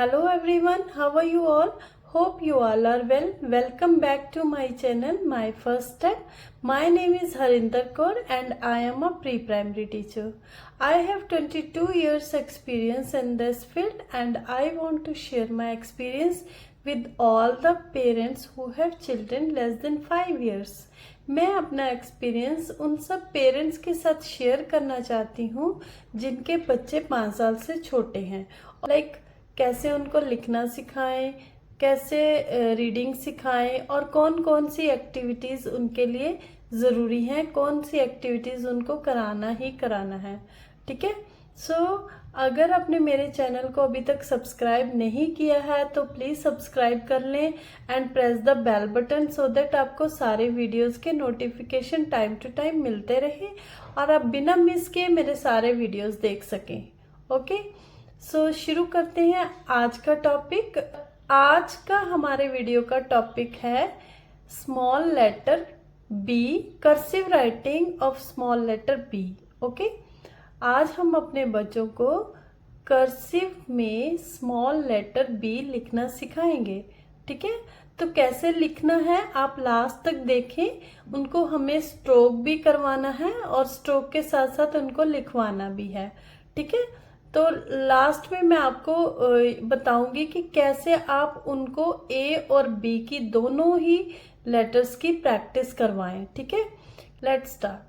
Hello everyone, how are you all? Hope you all are well. Welcome back to my channel, My First Step. My name is Harinder Kaur and I am a pre-primary teacher. I have 22 years experience in this field and I want to share my experience with all the parents who have children less than 5 years. मैं अपना experience उन सब parents के साथ share करना चाहती हूँ जिनके बच्चे 5 साल से छोटे हैं. लाइक कैसे उनको लिखना सिखाएं, कैसे रीडिंग सिखाएं और कौन कौन सी एक्टिविटीज़ उनके लिए ज़रूरी हैं, कौन सी एक्टिविटीज़ उनको कराना ही कराना है. ठीक है. सो अगर आपने मेरे चैनल को अभी तक सब्सक्राइब नहीं किया है तो प्लीज़ सब्सक्राइब कर लें and press the bell button so that आपको सारे वीडियोस के नोटिफिकेशन टाइम टू टाइम मिलते रहे और आप बिना मिस किए मेरे सारे वीडियोस देख सकें. ओके. सो शुरू करते हैं आज का टॉपिक. आज का हमारे वीडियो का टॉपिक है small letter B, cursive writing of small letter B. Okay. आज हम अपने बच्चों को कर्सिव में स्मॉल लेटर बी लिखना सिखाएंगे. ठीक है. तो कैसे लिखना है आप लास्ट तक देखें. उनको हमें स्ट्रोक भी करवाना है और स्ट्रोक के साथ साथ उनको लिखवाना भी है. ठीक है. तो लास्ट में मैं आपको बताऊंगी कि कैसे आप उनको ए और बी की दोनों ही लेटर्स की प्रैक्टिस करवाएं. ठीक है. Let's start.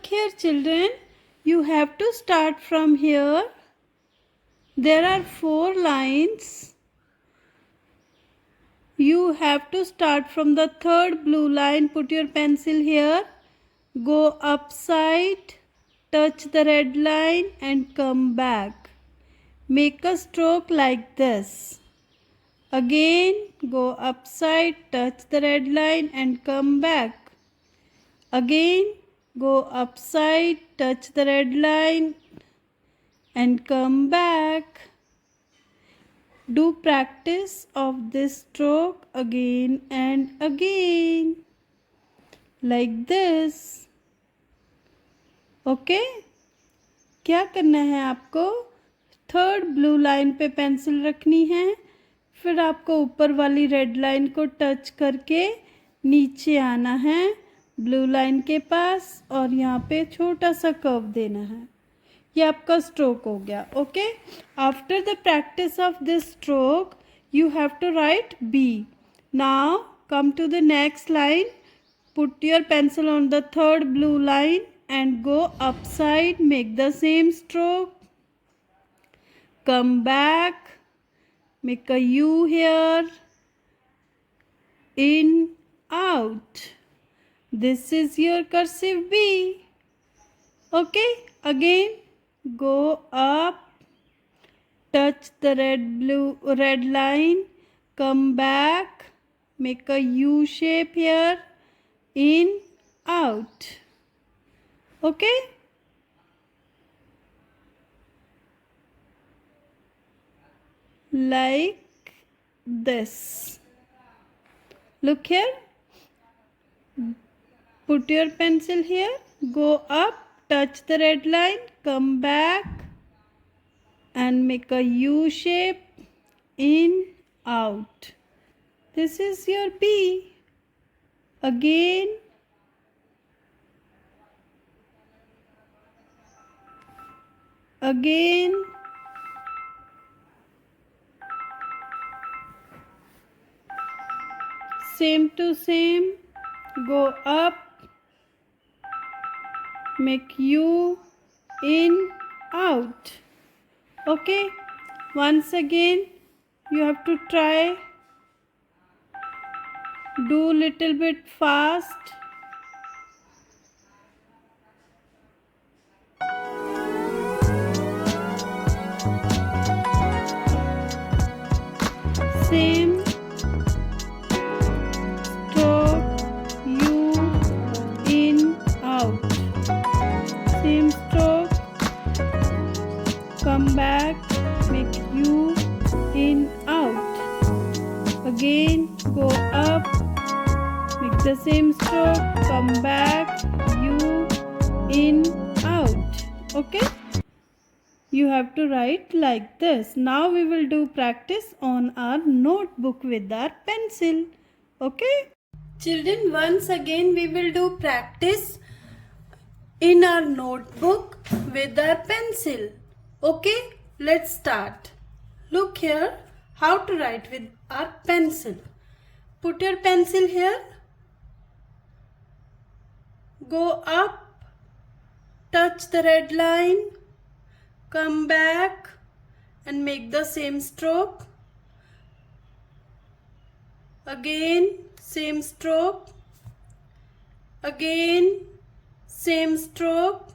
Here children, you have to start from here. There are 4 lines. You have to start from the third blue line. Put your pencil here. Go upside, touch the red line and come back. Make a stroke like this. Again, go upside, touch the red line and come back. Again, go upside, touch the red line and come back. Do practice of this stroke again and again like this. Okay. क्या करना है आपको? Third blue line पे pencil रखनी है, फिर आपको ऊपर वाली रेड लाइन को टच करके नीचे आना है ब्लू लाइन के पास और यहाँ पे छोटा सा कर्व देना है. ये आपका स्ट्रोक हो गया. Okay. After the practice of this stroke you have to write B. Now come to the next line. Put your pencil on the third blue line and go upside, make the same stroke, come back, make a U here, in, out. This is your cursive B. Okay. Again go up, touch the red line, come back, make a U shape here, in, out. Okay. Like this. Look here. Put your pencil here. Go up, touch the red line, come back and make a U shape, in, out. This is your B. Again. Again. Same to same. Go up. Make U, in, out. Okay. Once again you have to try. Do little bit fast. Same stroke, U, in, out. Same stroke, come back, make U, in, out. Again go up, make the same stroke, come back, U, in, out. Okay. you have to write like this. Now we will do practice on our notebook with our pencil. Okay? Children, once again we will do practice in our notebook with our pencil. Okay? Let's start. Look here how to write with our pencil. Put your pencil here. Go up. Touch the red line. Come back and make the same stroke. Again, same stroke. Again, same stroke.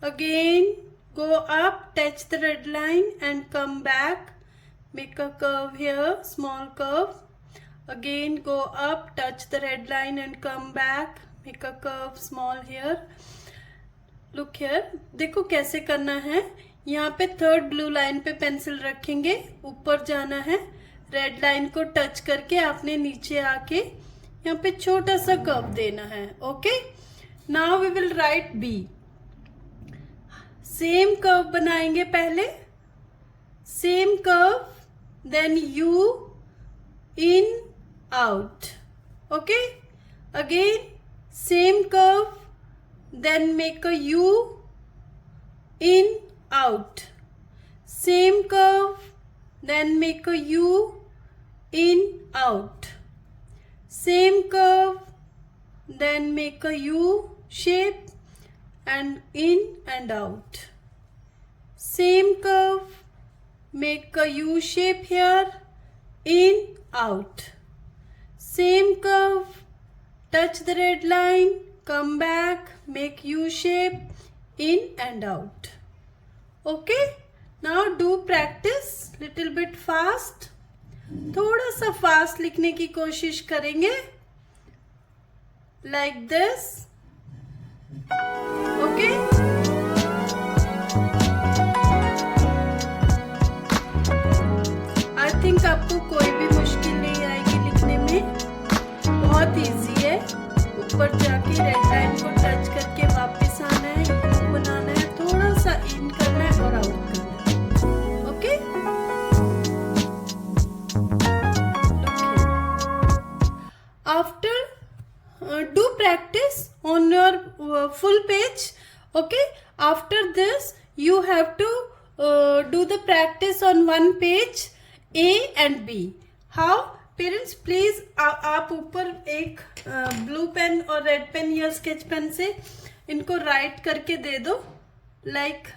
Again, go up, touch the red line and come back. Make a curve here, small curve. Again, go up, touch the red line and come back. Make a curve small here. Look here. देखो कैसे करना है. यहाँ पे third blue line पे pencil रखेंगे. ऊपर जाना है. रेड लाइन को टच करके आपने नीचे आके यहाँ पे छोटा सा कर्व देना है. Okay. Now we will write B. Same curve बनाएंगे पहले. Same curve. Then you in out. Okay. Again same curve, then make a U in out. Same curve, then make a U in out. Same curve, then make a U shape and in and out. Same curve, make a U shape here, in, out. Same curve, touch the red line, come back, make U shape, in and out. Okay? Now do practice little bit fast. थोड़ा सा fast लिखने की कोशिश करेंगे. Like this. Okay? I think आपको कोई भी मुश्किल नहीं आएगी लिखने में. बहुत इजी है. ऊपर जाके रेड लाइन को टच करके वापस आना है. यू बनाना है. थोड़ा सा इन करना है और आउट करना है. Okay. After do practice on your full page. Okay. After this you have to do the practice on one page A and B. How? Parents please आप ऊपर एक ब्लू पेन और रेड पेन या sketch pen से इनको write करके दे दो. Like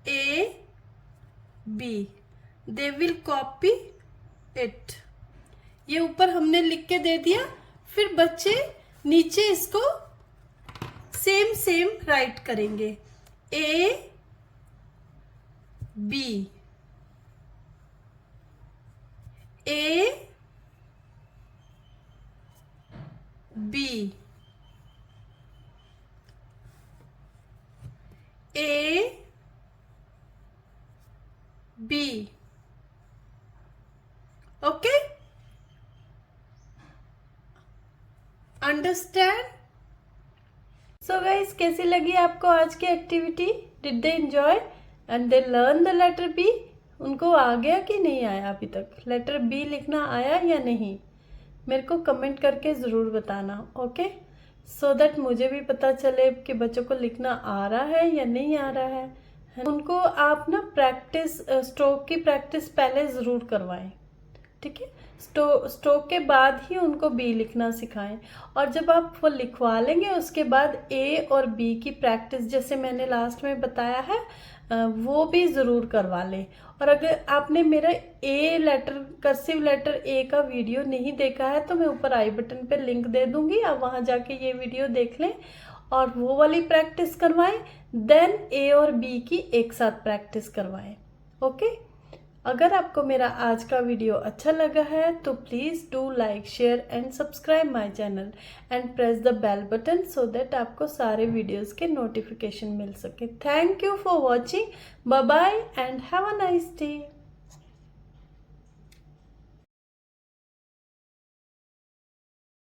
A B. They will copy it. ये ऊपर हमने लिख के दे दिया. फिर बच्चे नीचे इसको सेम सेम राइट करेंगे. A B. A B A B. Okay? Understand? So guys, कैसी लगी आपको आज की activity? Did they enjoy and they learn the letter B? उनको आ गया कि नहीं आया अभी तक? लेटर बी लिखना आया या नहीं? मेरे को कमेंट करके ज़रूर बताना. ओके. सो दैट मुझे भी पता चले कि बच्चों को लिखना आ रहा है या नहीं आ रहा है. उनको आप ना प्रैक्टिस स्ट्रोक की प्रैक्टिस पहले ज़रूर करवाएं. ठीक है. स्ट्रोक के बाद ही उनको बी लिखना सिखाएं. और जब आप वो लिखवा लेंगे उसके बाद ए और बी की प्रैक्टिस जैसे मैंने लास्ट में बताया है वो भी ज़रूर करवा लें. और अगर आपने मेरा A letter cursive letter A का वीडियो नहीं देखा है तो मैं ऊपर आई बटन पे लिंक दे दूंगी. आप वहाँ जाके ये वीडियो देख लें और वो वाली प्रैक्टिस करवाएं. देन ए और बी की एक साथ प्रैक्टिस करवाएं. ओके. अगर आपको मेरा आज का वीडियो अच्छा लगा है तो please do like share and subscribe my channel and press the bell button so that आपको सारे वीडियोस के नोटिफिकेशन मिल सके. Thank you for watching. Bye bye and have a nice day.